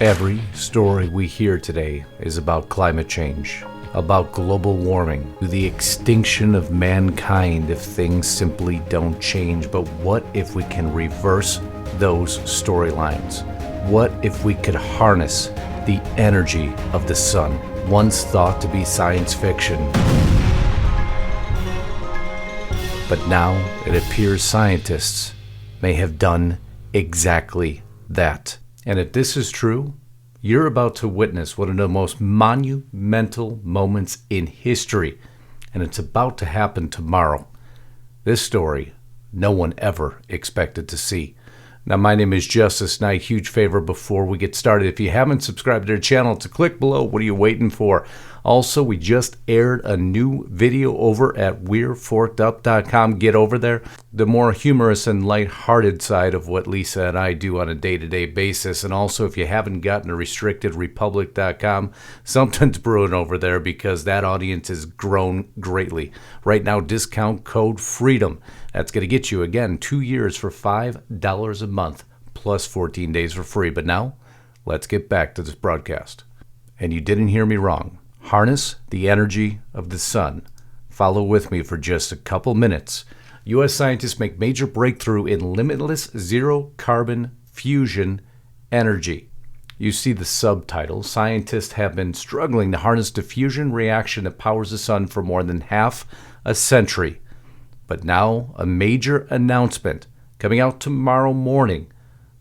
Every story we hear today is about climate change, about global warming, the extinction of mankind if things simply don't change. But what if we can reverse those storylines? What if we could harness the energy of the sun, once thought to be science fiction? But now it appears scientists may have done exactly that. And if this is true, you're about to witness one of the most monumental moments in history, and it's about to happen tomorrow. This story no one ever expected to see. Now, my name is Justus Knight. Huge favor before we get started, if you haven't subscribed to our channel, to click below. What are you waiting for? Also, we just aired a new video over at we'reforkedup.com. Get over there. The more humorous and lighthearted side of what Lisa and I do on a day-to-day basis. And also, if you haven't gotten to restrictedrepublic.com, something's brewing over there because that audience has grown greatly. Right now, discount code FREEDOM. That's going to get you, again, 2 years for $5 a month, plus 14 days for free. But now, let's get back to this broadcast. And you didn't hear me wrong. Harness the energy of the sun. Follow with me for just a couple minutes. U.S. scientists make major breakthrough in limitless zero-carbon fusion energy. You see the subtitle. Scientists have been struggling to harness the fusion reaction that powers the sun for more than half a century. But now, a major announcement coming out tomorrow morning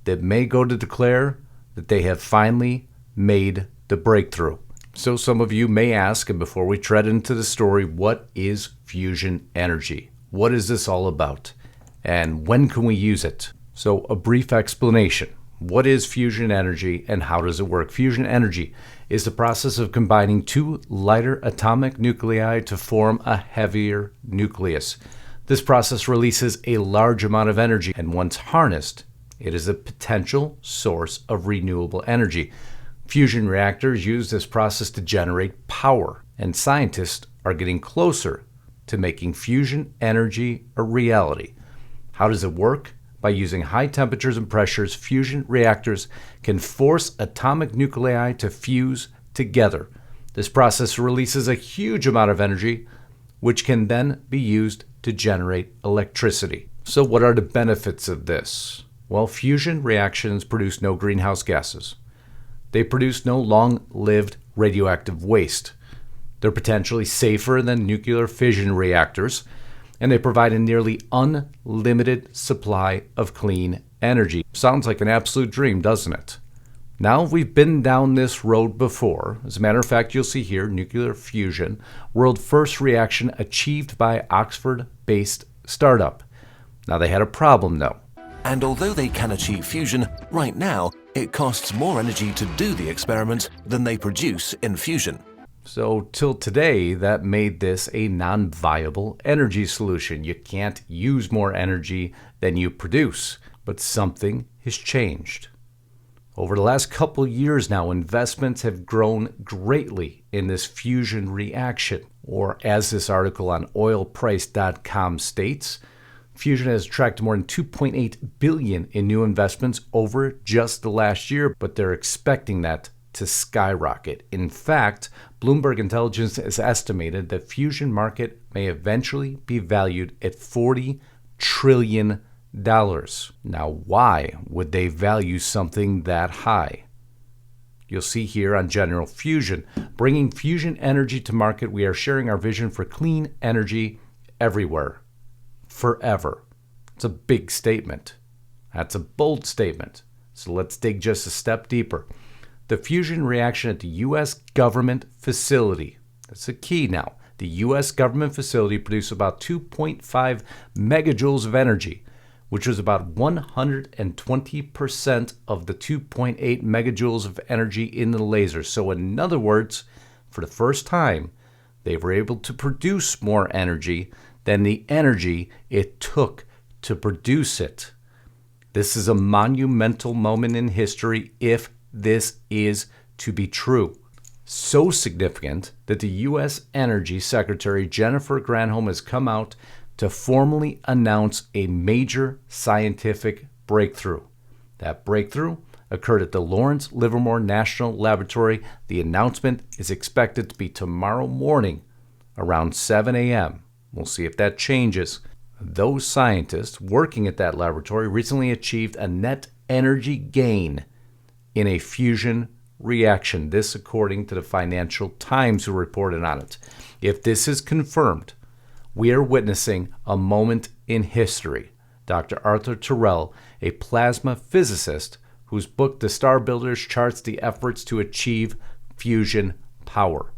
that may go to declare that they have finally made the breakthrough. So some of you may ask, and before we tread into the story, what is fusion energy? What is this all about? And when can we use it? So a brief explanation. What is fusion energy and how does it work? Fusion energy is the process of combining two lighter atomic nuclei to form a heavier nucleus. This process releases a large amount of energy, and once harnessed, it is a potential source of renewable energy. Fusion reactors use this process to generate power, and scientists are getting closer to making fusion energy a reality. How does it work? By using high temperatures and pressures, fusion reactors can force atomic nuclei to fuse together. This process releases a huge amount of energy, which can then be used to generate electricity. So what are the benefits of this? Well, fusion reactions produce no greenhouse gases. They produce no long-lived radioactive waste. They're potentially safer than nuclear fission reactors, and they provide a nearly unlimited supply of clean energy. Sounds like an absolute dream, doesn't it? Now, we've been down this road before. As a matter of fact, you'll see here, nuclear fusion, world first reaction achieved by Oxford-based startup. Now, they had a problem, though. And although they can achieve fusion, right now, it costs more energy to do the experiment than they produce in fusion. So, till today, that made this a non-viable energy solution. You can't use more energy than you produce. But something has changed. Over the last couple years now, investments have grown greatly in this fusion reaction. Or as this article on oilprice.com states, fusion has attracted more than $2.8 billion in new investments over just the last year, but they're expecting that to skyrocket. In fact, Bloomberg Intelligence has estimated that fusion market may eventually be valued at $40 trillion. Now, why would they value something that high? You'll see here on General Fusion. Bringing fusion energy to market, we are sharing our vision for clean energy everywhere. Forever. It's a big statement. That's a bold statement. So let's dig just a step deeper. The fusion reaction at the U.S. government facility. That's the key now. The U.S. government facility produced about 2.5 megajoules of energy, which was about 120% of the 2.8 megajoules of energy in the laser. So in other words, for the first time, they were able to produce more energy than the energy it took to produce it. This is a monumental moment in history if this is to be true. So significant that the U.S. Energy Secretary Jennifer Granholm has come out to formally announce a major scientific breakthrough. That breakthrough occurred at the Lawrence Livermore National Laboratory. The announcement is expected to be tomorrow morning around 7 a.m. We'll see if that changes. Those scientists working at that laboratory recently achieved a net energy gain in a fusion reaction. This according to the Financial Times, who reported on it. If this is confirmed, we are witnessing a moment in history. Dr. Arthur Terrell, a plasma physicist whose book The Star Builders charts the efforts to achieve fusion power.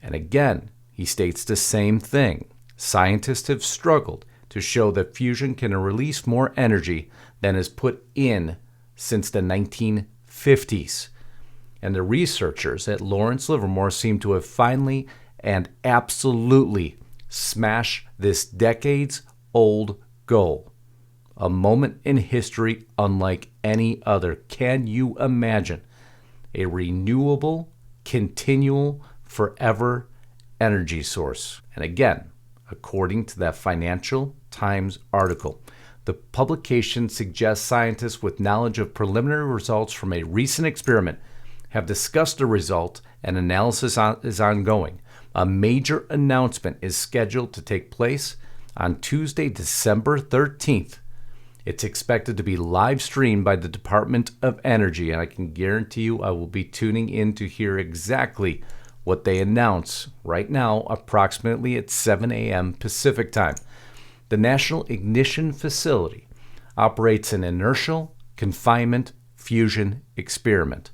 And again, he states the same thing. Scientists have struggled to show that fusion can release more energy than is put in since the 1950s. And the researchers at Lawrence Livermore seem to have finally and absolutely smashed this decades-old goal. A moment in history unlike any other. Can you imagine a renewable, continual, forever energy source? And again, according to that Financial Times article, the publication suggests scientists with knowledge of preliminary results from a recent experiment have discussed the result, and analysis is ongoing. A major announcement is scheduled to take place on Tuesday, December 13th. It's expected to be live streamed by the Department of Energy, and I can guarantee you I will be tuning in to hear exactly what they announce right now, approximately at 7 a.m. Pacific time. The National Ignition Facility operates an inertial confinement fusion experiment,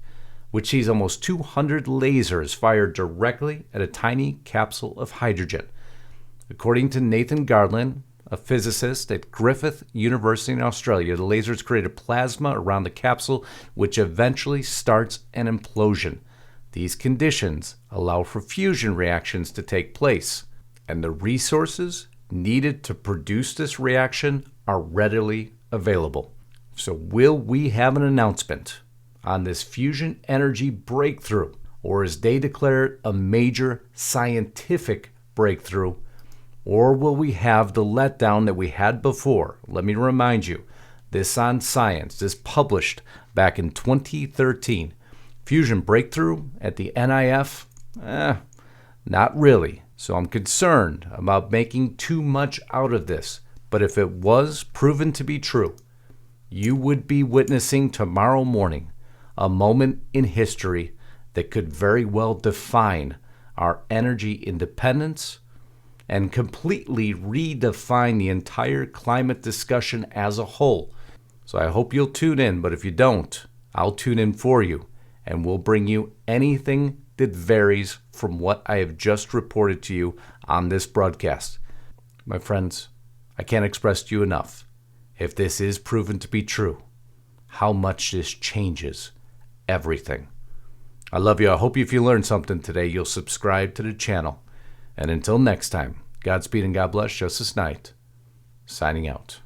which sees almost 200 lasers fired directly at a tiny capsule of hydrogen. According to Nathan Garland, a physicist at Griffith University in Australia, the lasers create a plasma around the capsule, which eventually starts an implosion. These conditions allow for fusion reactions to take place, and the resources needed to produce this reaction are readily available. So will we have an announcement on this fusion energy breakthrough, or as they declare it, a major scientific breakthrough? Or will we have the letdown that we had before? Let me remind you, this on Science, this published back in 2013. Fusion breakthrough at the NIF? Not really. So I'm concerned about making too much out of this. But if it was proven to be true, you would be witnessing tomorrow morning a moment in history that could very well define our energy independence and completely redefine the entire climate discussion as a whole. So I hope you'll tune in, but if you don't, I'll tune in for you, and we'll bring you anything that varies from what I have just reported to you on this broadcast. My friends, I can't express to you enough, if this is proven to be true, how much this changes everything. I love you. I hope if you learned something today, you'll subscribe to the channel. And until next time, Godspeed and God bless. Justus Knight, signing out.